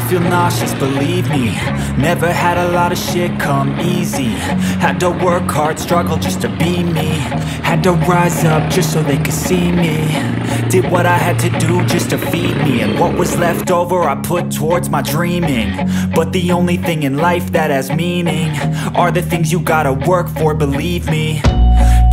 feel nauseous, believe me. Never had a lot of shit come easy. Had to work hard, struggle just to be me. Had to rise up just so they could see me. Did what I had to do just to feed me. And what was left over I put towards my dreaming. But the only thing in life that has meaning are the things you gotta work for, believe me.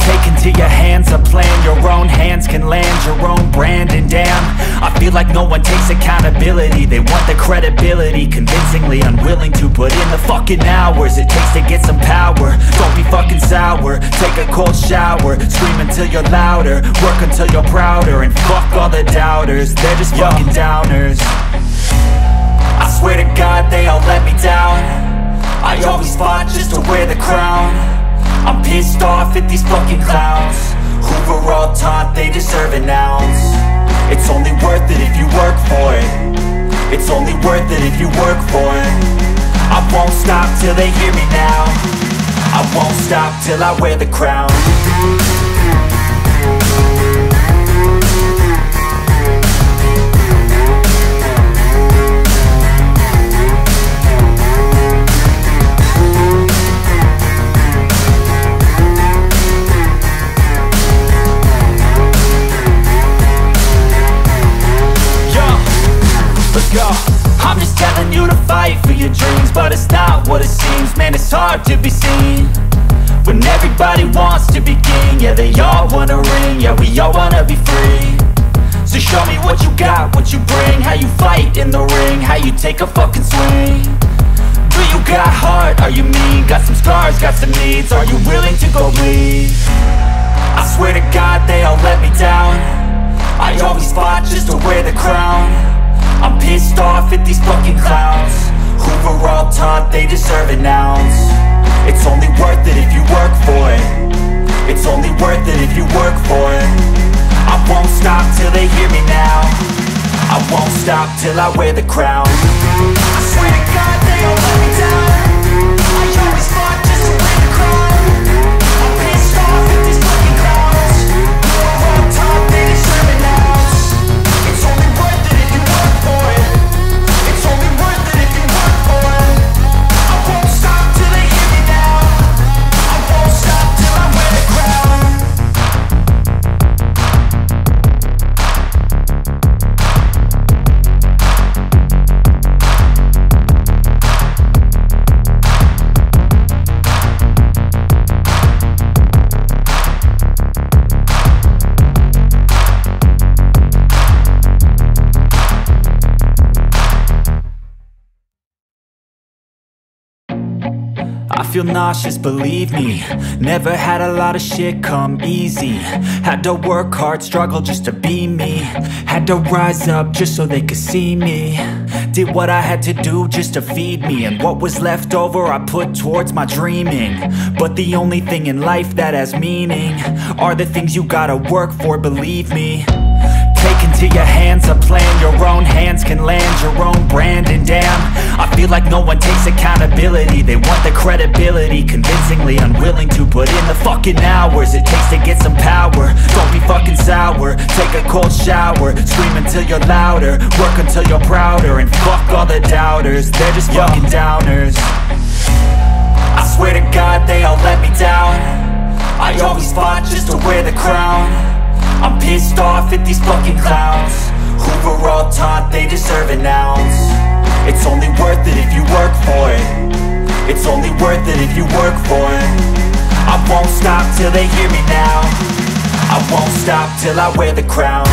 Take into your hands a plan, your own hands can land your own brand. And damn, I feel like no one takes accountability. They want the credibility, convincingly unwilling to put in the fucking hours it takes to get some power. Don't be fucking sour, take a cold shower. Scream until you're louder, work until you're prouder. And fuck all the doubters, they're just fucking downers. I swear to God they all let me down. I always fought just to wear the crown. I'm pissed off at these fucking clowns who were all taught they deserve an ounce. It's only worth it if you work for it. It's only worth it if you work for it. I won't stop till they hear me now. I won't stop till I wear the crown. I'm just telling you to fight for your dreams, but it's not what it seems. Man, it's hard to be seen when everybody wants to be king. Yeah, they all wanna ring, yeah, we all wanna be free. So show me what you got, what you bring, how you fight in the ring, how you take a fucking swing. Do you got heart, are you mean? Got some scars, got some needs, are you willing to go bleed? I swear to God they all let me down. I always fought just to wear the crown. I'm pissed off at these fucking clowns who were all taught they deserve an ounce. It's only worth it if you work for it. It's only worth it if you work for it. I won't stop till they hear me now. I won't stop till I wear the crown. I swear to God they all let me down. I always fought just to wear the crown. I'm pissed off at these fucking clowns who were all taught they deserve an ounce. It's only worth it if you work for it. It's only worth it if you work for it. I won't stop till they hear me now. I won't stop till I wear the crown. I feel nauseous, believe me. Never had a lot of shit come easy. Had to work hard, struggle just to be me. Had to rise up just so they could see me. Did what I had to do just to feed me. And what was left over I put towards my dreaming. But the only thing in life that has meaning are the things you gotta work for, believe me. Take into your hands a plan, your own hands can land your own brand. And damn, I feel like no one takes accountability. They want the credibility, convincingly unwilling to put in the fucking hours it takes to get some power. Don't be fucking sour, take a cold shower. Scream until you're louder, work until you're prouder. And fuck all the doubters, they're just fucking downers. I swear to God they all let me down. I always fought just to wear the crown. I'm pissed off at these fucking clowns who were all taught they deserve an ounce. It's only worth it if you work for it. It's only worth it if you work for it. I won't stop till they hear me now. I won't stop till I wear the crown.